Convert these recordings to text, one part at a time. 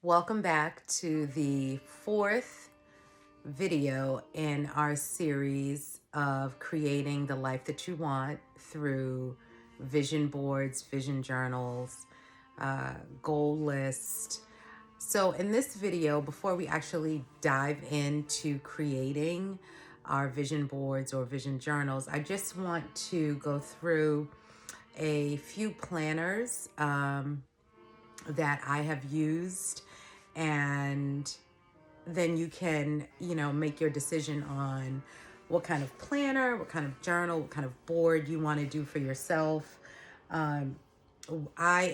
Welcome back to the fourth video in our series of creating the life that you want through vision boards, vision journals, goal list. So in this video, before we actually dive into creating our vision boards or vision journals, I just want to go through a few planners that I have used, and then you can, make your decision on what kind of planner, what kind of journal, what kind of board you want to do for yourself. I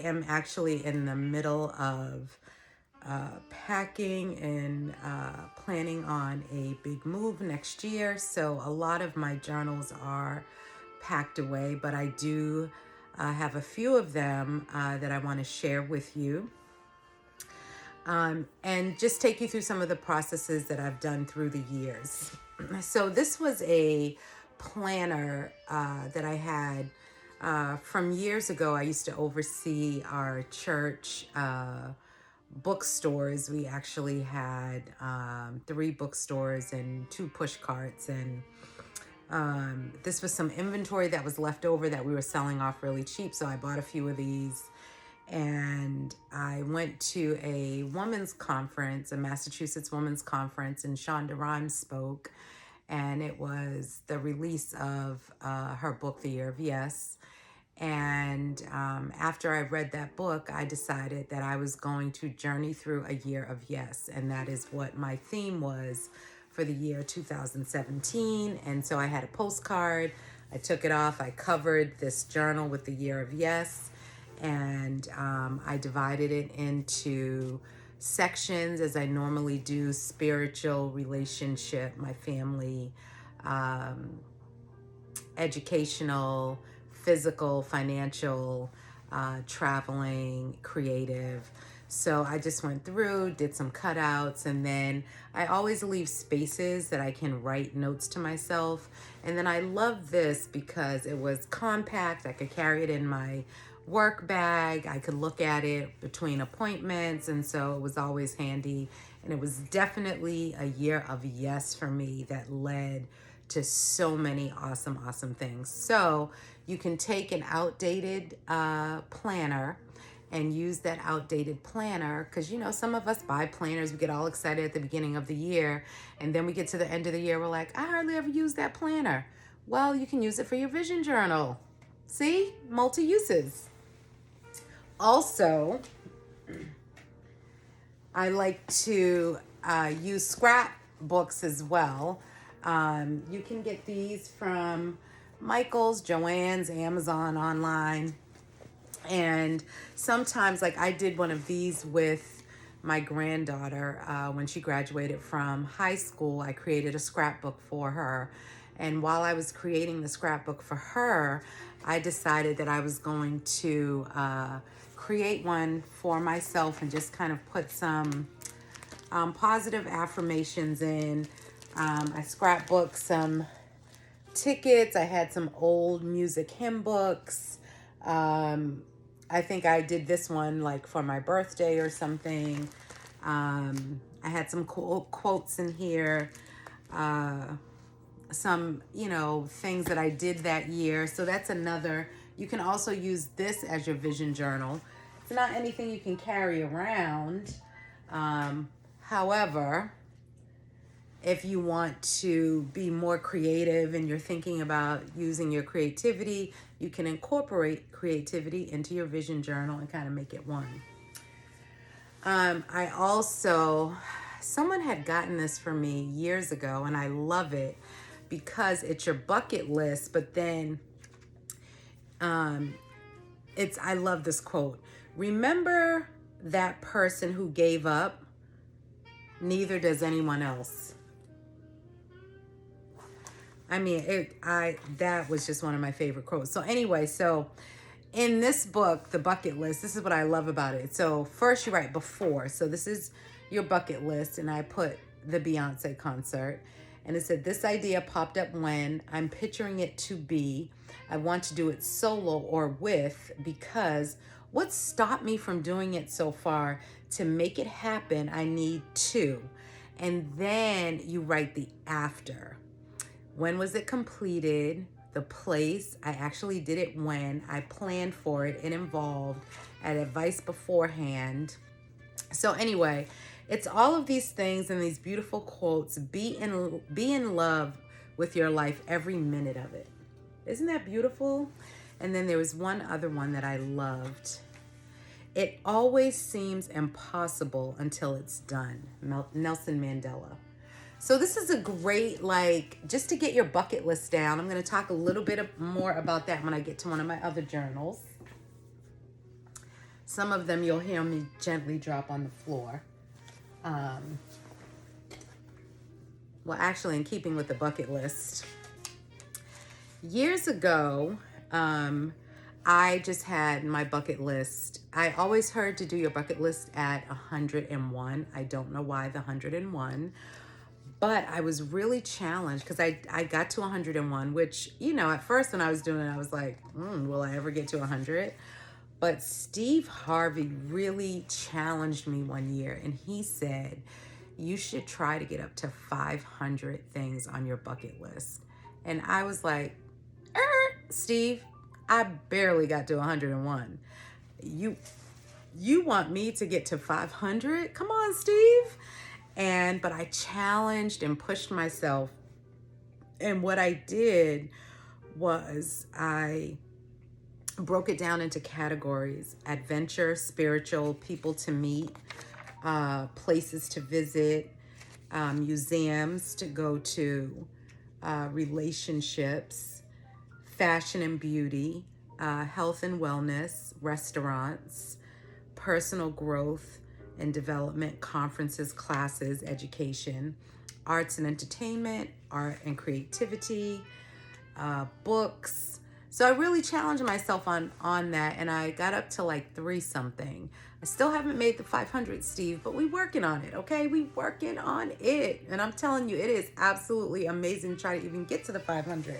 am actually in the middle of packing and planning on a big move next year. So a lot of my journals are packed away, but I do have a few of them that I want to share with you. And just take you through some of the processes that I've done through the years. So this was a planner that I had from years ago. I used to oversee our church bookstores. We actually had 3 bookstores and 2 push carts, and this was some inventory that was left over that we were selling off really cheap. So I bought a few of these, and I went to a women's conference, a Massachusetts women's conference, and Shonda Rhimes spoke, and it was the release of her book, The Year of Yes. And after I read that book, I decided that I was going to journey through a year of yes, and that is what my theme was for the year 2017. And so I had a postcard, I took it off, I covered this journal with the year of yes, and I divided it into sections as I normally do: spiritual, relationship, my family, educational, physical, financial, traveling, creative. So I just went through, did some cutouts, and then I always leave spaces that I can write notes to myself. And then I love this because it was compact. I could carry it in my work bag. I could look at it between appointments, and so it was always handy. And it was definitely a year of yes for me that led to so many awesome things. So you can take an outdated planner and use that outdated planner, because some of us buy planners, we get all excited at the beginning of the year, and then we get to the end of the year, we're like, I hardly ever use that planner. Well, you can use it for your vision journal. See, multi-uses. Also, I like to use scrapbooks as well. You can get these from Michael's, Joann's, Amazon, online. And sometimes, like I did one of these with my granddaughter when she graduated from high school. I created a scrapbook for her. And while I was creating the scrapbook for her, I decided that I was going to create one for myself and just kind of put some positive affirmations in. I scrapbooked some tickets. I had some old music hymn books. I think I did this one like for my birthday or something. I had some cool quotes in here. Some, things that I did that year. So that's another. You can also use this as your vision journal. It's not anything you can carry around. However, if you want to be more creative and you're thinking about using your creativity, you can incorporate creativity into your vision journal and kind of make it one. I also, someone had gotten this for me years ago, and I love it because it's your bucket list, but then I love this quote. Remember that person who gave up, neither does anyone else. I mean, that was just one of my favorite quotes. So anyway, so in this book, The Bucket List, this is what I love about it. So first you write before. So this is your bucket list, and I put the Beyonce concert. And it said, this idea popped up when I'm picturing it to be. I want to do it solo or with, because What stopped me from doing it so far? To make it happen, I need to. And then you write the after. When was it completed? The place. I actually did it when. I planned for it. It involved. I had advice beforehand. So anyway, it's all of these things and these beautiful quotes. Be in love with your life every minute of it. Isn't that beautiful? And then there was one other one that I loved. It always seems impossible until it's done. Nelson Mandela. So this is a great, like, just to get your bucket list down. I'm going to talk a little bit more about that when I get to one of my other journals. Some of them you'll hear me gently drop on the floor. Well, actually, in keeping with the bucket list, years ago, I just had my bucket list. I always heard to do your bucket list at 101. I don't know why the 101, but I was really challenged because I got to 101, which, you know, at first when I was doing it, I was like, will I ever get to 100? But Steve Harvey really challenged me one year, and he said, you should try to get up to 500 things on your bucket list. And I was like, Steve, I barely got to 101. You want me to get to 500? Come on, Steve. But I challenged and pushed myself. And what I did was I broke it down into categories: adventure, spiritual, people to meet, places to visit, museums to go to, relationships, fashion and beauty, health and wellness, restaurants, personal growth and development, conferences, classes, education, arts and entertainment, art and creativity, books. So I really challenged myself on that, and I got up to like 3 something. I still haven't made the 500, Steve, but we working on it, okay? We working on it. And I'm telling you, it is absolutely amazing to try to even get to the 500.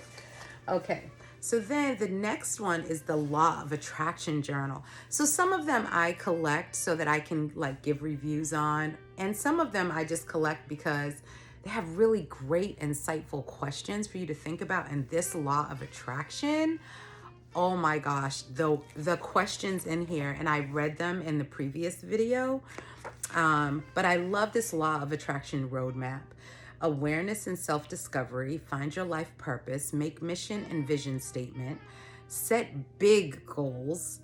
Okay, so then the next one is the Law of Attraction Journal. So some of them I collect so that I can like give reviews on, and some of them I just collect because they have really great, insightful questions for you to think about. And this Law of Attraction, oh my gosh, the questions in here, and I read them in the previous video, but I love this Law of Attraction roadmap. Awareness and self-discovery, find your life purpose, make mission and vision statement, set big goals,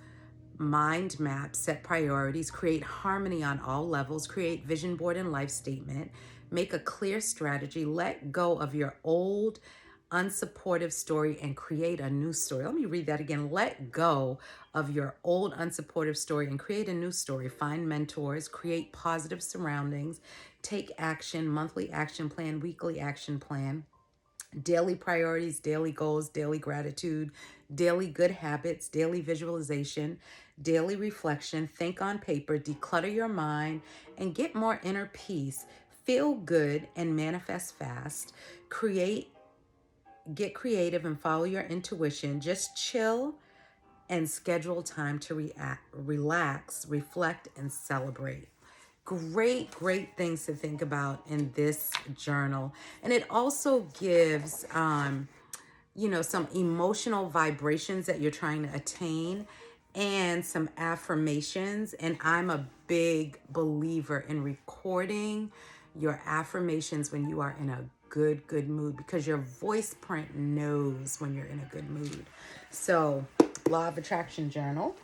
mind map, set priorities, create harmony on all levels, create vision board and life statement, make a clear strategy, let go of your old unsupportive story and create a new story. Let me read that again. Let go of your old unsupportive story and create a new story. Find mentors, create positive surroundings, take action, monthly action plan, weekly action plan, daily priorities, daily goals, daily gratitude, daily good habits, daily visualization, daily reflection, think on paper, declutter your mind, and get more inner peace. Feel good and manifest fast. Get creative and follow your intuition. Just chill and schedule time to relax, reflect, and celebrate. Great, great things to think about in this journal. And it also gives, you know, some emotional vibrations that you're trying to attain and some affirmations. And I'm a big believer in recording your affirmations when you are in a good mood, because your voice print knows when you're in a good mood. So, Law of Attraction journal.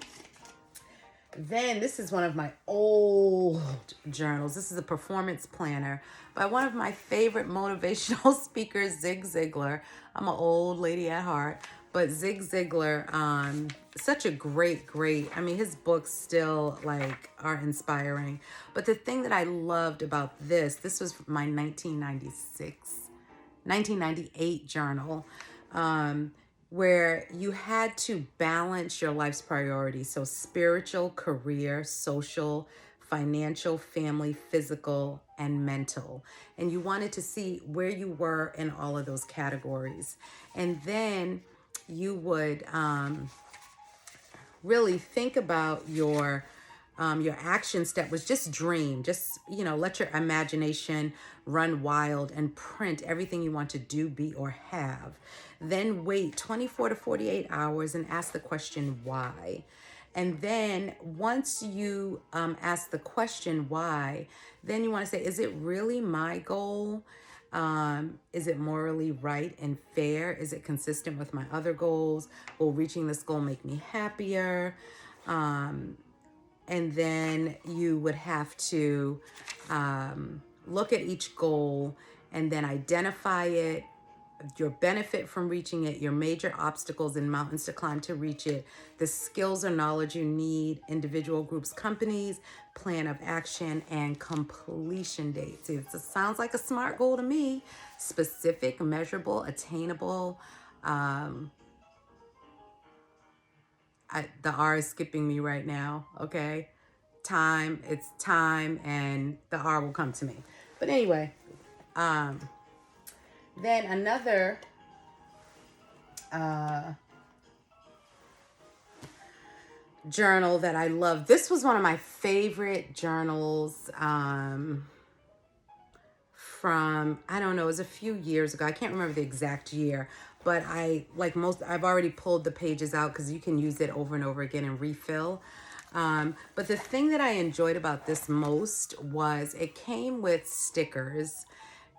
Then this is one of my old journals. This is a performance planner by one of my favorite motivational speakers, Zig Ziglar. I'm an old lady at heart, but Zig Ziglar, such a great, I mean, his books still like are inspiring. But the thing that I loved about this was my 1998 journal, where you had to balance your life's priorities. So spiritual, career, social, financial, family, physical, and mental. And you wanted to see where you were in all of those categories. And then you would really think about your action step was just dream. Just, you know, let your imagination run wild and print everything you want to do, be, or have. Then wait 24 to 48 hours and ask the question, why? And then once you ask the question, why, then you want to say, is it really my goal? Is it morally right and fair? Is it consistent with my other goals? Will reaching this goal make me happier? And then you would have to look at each goal and then identify it, your benefit from reaching it, your major obstacles and mountains to climb to reach it, the skills or knowledge you need, individual, groups, companies, plan of action, and completion dates. It sounds like a SMART goal to me. Specific, measurable, attainable. The R is skipping me right now, okay? Time, it's time, and the R will come to me. But anyway, then another journal that I love. This was one of my favorite journals from, I don't know, it was a few years ago. I can't remember the exact year, but I've already pulled the pages out because you can use it over and over again and refill. But the thing that I enjoyed about this most was it came with stickers.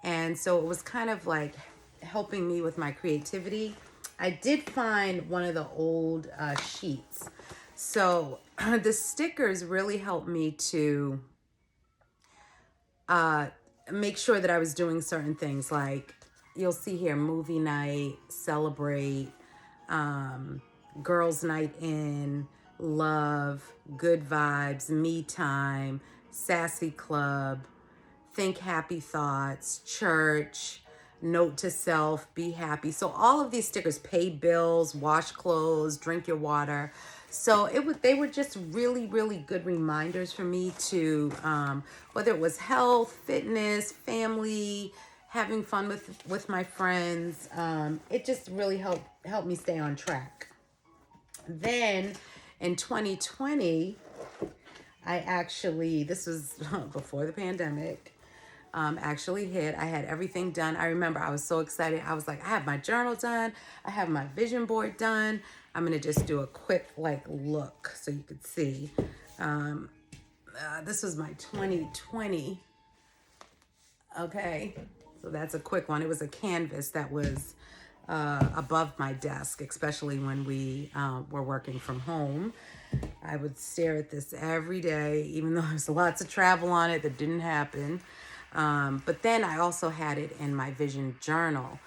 And so it was kind of like helping me with my creativity. I did find one of the old sheets. So the stickers really helped me to make sure that I was doing certain things, like you'll see here, movie night, celebrate, girls' night in, love, good vibes, me time, sassy club, think happy thoughts, church, note to self, be happy. So all of these stickers, pay bills, wash clothes, drink your water. So they were just really, really good reminders for me to, whether it was health, fitness, family, having fun with my friends. It just really helped me stay on track. Then in 2020, this was before the pandemic, actually hit. I had everything done. I remember I was so excited. I was like, I have my journal done. I have my vision board done. I'm going to just do a quick look so you could see. This was my 2020. Okay. So that's a quick one. It was a canvas that was above my desk, especially when we were working from home. I would stare at this every day, even though there's lots of travel on it that didn't happen. But then I also had it in my vision journal.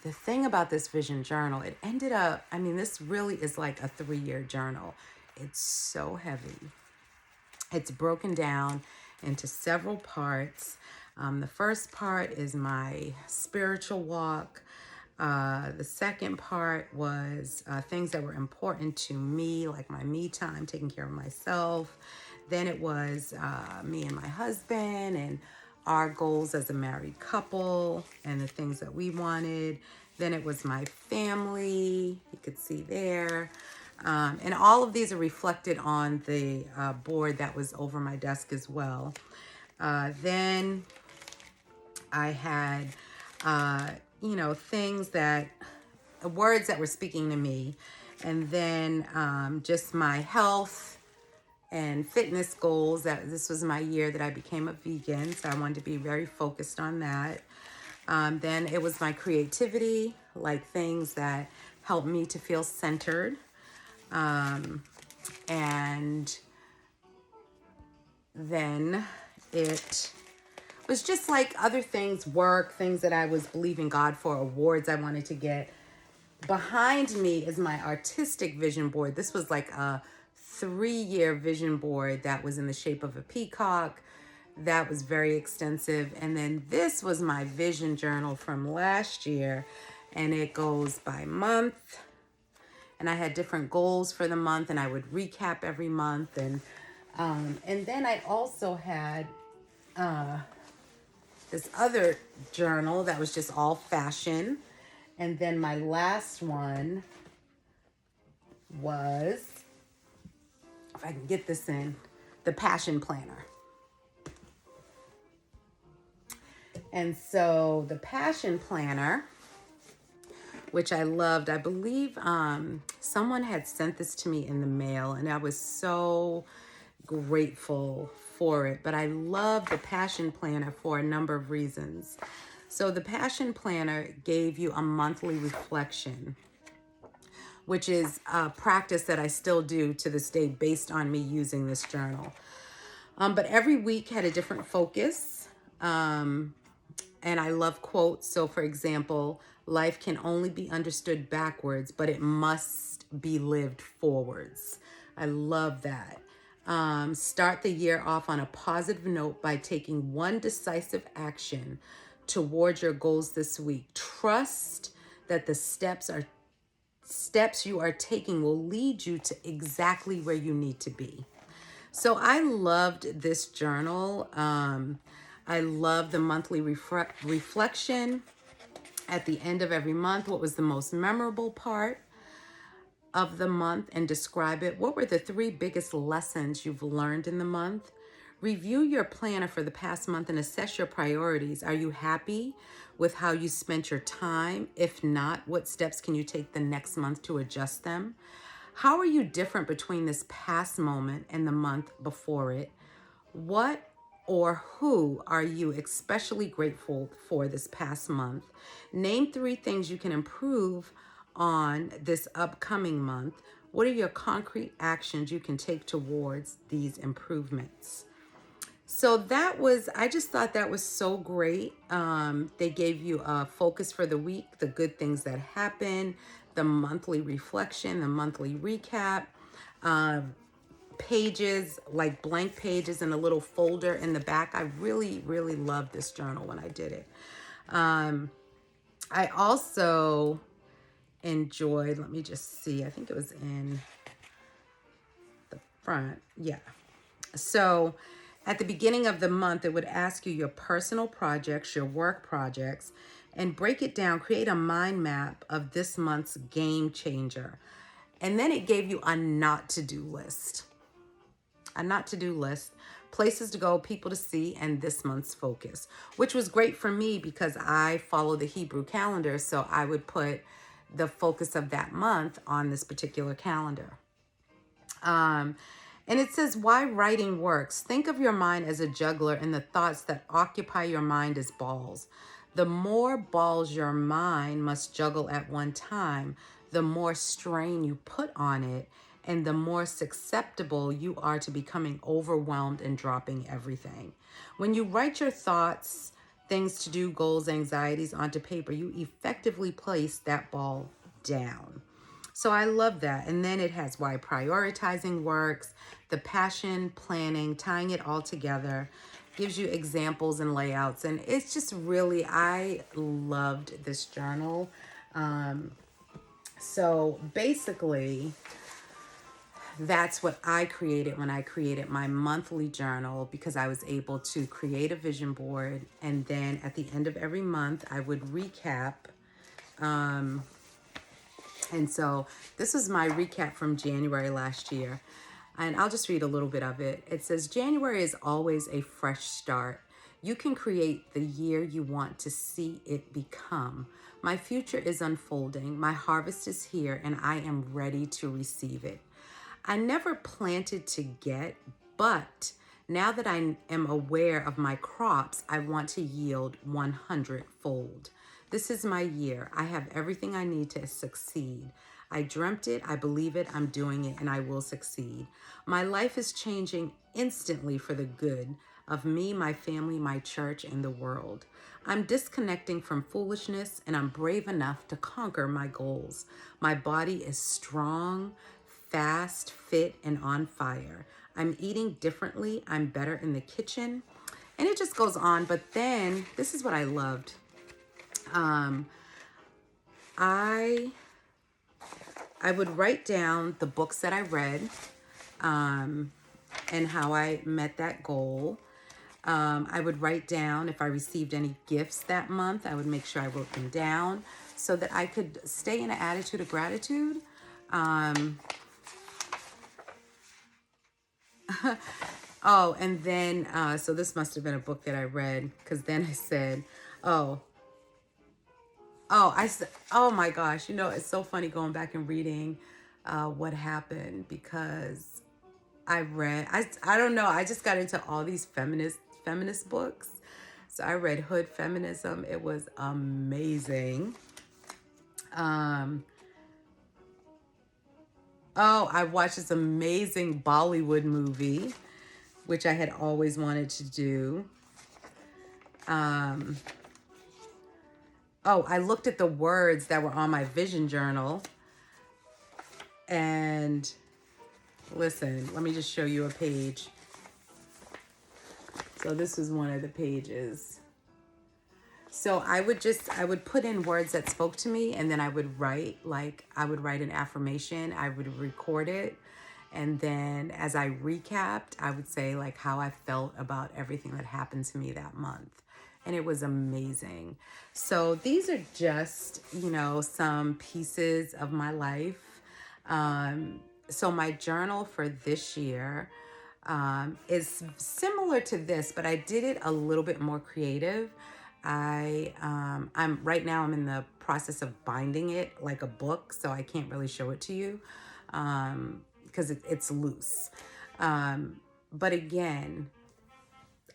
The thing about this vision journal, it ended up, this really is like a 3-year journal. It's so heavy. It's broken down into several parts. The first part is my spiritual walk. The second part was things that were important to me, like my me time, taking care of myself. Then it was me and my husband and our goals as a married couple and the things that we wanted. Then it was my family, you could see there. And all of these are reflected on the board that was over my desk as well. Then I had, words that were speaking to me. And then just my health and fitness goals. This was my year that I became a vegan, so I wanted to be very focused on that. Then it was my creativity, like things that helped me to feel centered. And then it was just like other things, work, things that I was believing God for, awards I wanted to get. Behind me is my artistic vision board. This was like a 3-year vision board that was in the shape of a peacock. That was very extensive. And then this was my vision journal from last year, and it goes by month. And I had different goals for the month, and I would recap every month. And then I also had this other journal that was just all fashion. And then my last one was if I can get this in, the Passion Planner. And so the Passion Planner, which I loved, I believe someone had sent this to me in the mail, and I was so grateful for it. But I love the Passion Planner for a number of reasons. So the Passion Planner gave you a monthly reflection, which is a practice that I still do to this day based on me using this journal. But every week had a different focus. And I love quotes. So for example, life can only be understood backwards, but it must be lived forwards. I love that. Start the year off on a positive note by taking one decisive action towards your goals this week. Trust that the steps you are taking will lead you to exactly where you need to be. So I loved this journal. I love the monthly reflection at the end of every month. What was the most memorable part of the month, and describe it? What were the 3 biggest lessons you've learned in the month? Review your planner for the past month and assess your priorities. Are you happy with how you spent your time? If not, what steps can you take the next month to adjust them? How are you different between this past moment and the month before it? What or who are you especially grateful for this past month? Name 3 things you can improve on this upcoming month. What are your concrete actions you can take towards these improvements? So that was, I just thought that was so great. They gave you a focus for the week, the good things that happened, the monthly reflection, the monthly recap, pages, like blank pages and a little folder in the back. I really, really loved this journal when I did it. I also enjoyed, let me just see, I think it was in the front. Yeah. So at the beginning of the month, it would ask you your personal projects, your work projects, and break it down, create a mind map of this month's game changer. And then it gave you a not to do list. A not to do list, places to go, people to see, and this month's focus, which was great for me because I follow the Hebrew calendar. So I would put the focus of that month on this particular calendar. And it says why writing works. Think of your mind as a juggler and the thoughts that occupy your mind as balls. The more balls your mind must juggle at one time, the more strain you put on it, and the more susceptible you are to becoming overwhelmed and dropping everything. When you write your thoughts, things to do, goals, anxieties onto paper, you effectively place that ball down. So I love that. And then it has why prioritizing works, the passion, planning, tying it all together, gives you examples and layouts. And it's just really, I loved this journal. So basically, that's what I created when I created my monthly journal, because I was able to create a vision board. And then at the end of every month, I would recap. And so this is my recap from January last year. And I'll just read a little bit of it. It says, January is always a fresh start. You can create the year you want to see it become. My future is unfolding. My harvest is here, and I am ready to receive it. I never planted to get, but now that I am aware of my crops, I want to yield 100-fold. This is my year. I have everything I need to succeed. I dreamt it, I believe it, I'm doing it, and I will succeed. My life is changing instantly for the good of me, my family, my church, and the world. I'm disconnecting from foolishness, and I'm brave enough to conquer my goals. My body is strong, fast, fit, and on fire. I'm eating differently. I'm better in the kitchen. And it just goes on. But then, this is what I loved. I would write down the books that I read, and how I met that goal. I would write down if I received any gifts that month. I would make sure I wrote them down so that I could stay in an attitude of gratitude. Oh, and then, so this must have been a book that I read, because then I said, oh, oh my gosh, you know, it's so funny going back and reading what happened, because I don't know, I just got into all these feminist books. So I read Hood Feminism. It was amazing. Oh, I watched this amazing Bollywood movie, which I had always wanted to do. Oh, I looked at the words that were on my vision journal. And listen, let me just show you a page. So this is one of the pages. So I would put in words that spoke to me, and then I would write, I would write an affirmation, I would record it. And then as I recapped, I would say like how I felt about everything that happened to me that month. And it was amazing. So these are just, you know, some pieces of my life. So my journal for this year is similar to this, but I did it a little bit more creative. I'm right now I'm in the process of binding it like a book, so I can't really show it to you because it's loose. But again,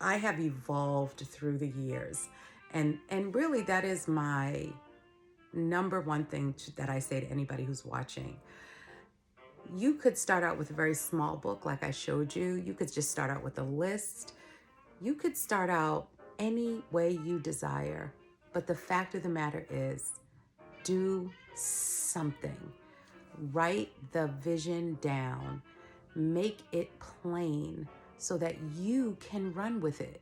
I have evolved through the years, and really that is my number one thing that I say to anybody who's watching. You could start out with a very small book like I showed you. You could just start out with a list. You could start out any way you desire. But the fact of the matter is, do something. Write the vision down. Make it plain so that you can run with it.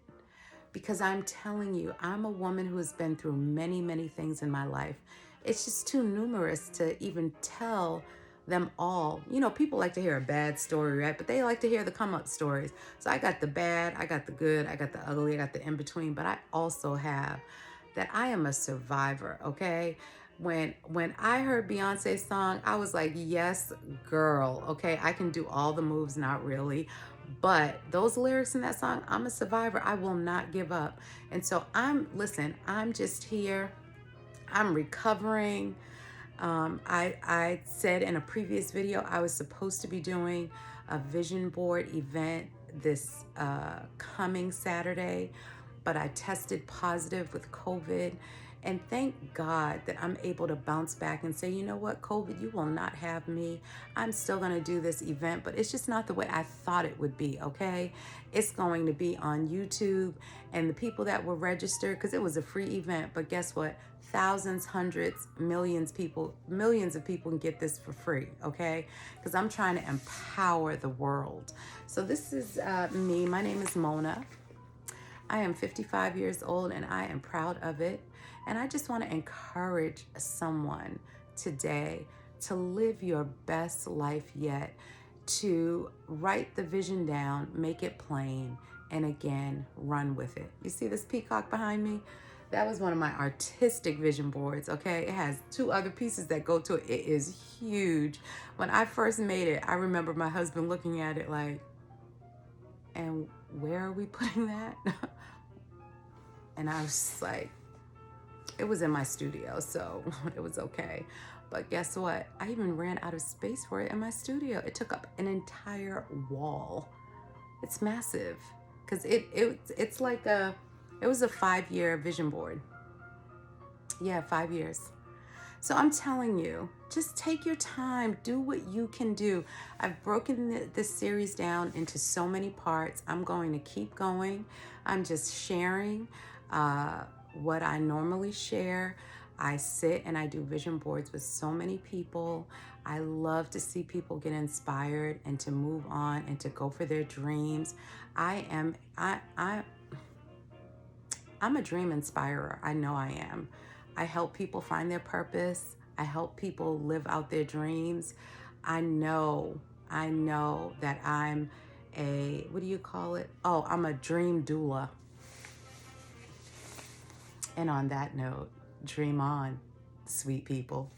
Because I'm telling you, I'm a woman who has been through many, many things in my life. It's just too numerous to even tell them all. You know, people like to hear a bad story, right? But they like to hear the come up stories. So I got the bad, I got the good, I got the ugly, I got the in between, but I also have that I am a survivor, okay? When I heard Beyonce's song, I was like, yes, girl, okay? I can do all the moves, not really. But those lyrics in that song, I'm a survivor. I will not give up. And so I'm just here. I'm recovering. I said in a previous video, I was supposed to be doing a vision board event this coming Saturday, but I tested positive with COVID. And thank God that I'm able to bounce back and say, you know what, COVID, you will not have me. I'm still going to do this event, but it's just not the way I thought it would be, okay? It's going to be on YouTube, and the people that were registered, because it was a free event, but guess what? Thousands, hundreds, millions of people can get this for free, okay? Because I'm trying to empower the world. So this is me. My name is Mona. I am 55 years old, and I am proud of it. And I just want to encourage someone today to live your best life yet, to write the vision down, make it plain, and again, run with it. You see this peacock behind me? That was one of my artistic vision boards, okay? It has 2 other pieces that go to it. It is huge. When I first made it, I remember my husband looking at it like, and where are we putting that? And I was just like, it was in my studio, so it was okay. But guess what? I even ran out of space for it in my studio. It took up an entire wall. It's massive because it's like it was a 5-year vision board. Yeah, 5 years. So I'm telling you, just take your time, do what you can do. I've broken this series down into so many parts. I'm going to keep going. I'm just sharing what I normally share. I sit and I do vision boards with so many people. I love to see people get inspired and to move on and to go for their dreams. I'm a dream inspirer. I know I am. I help people find their purpose. I help people live out their dreams. I know that I'm a, what do you call it? Oh, I'm a dream doula. And on that note, dream on, sweet people.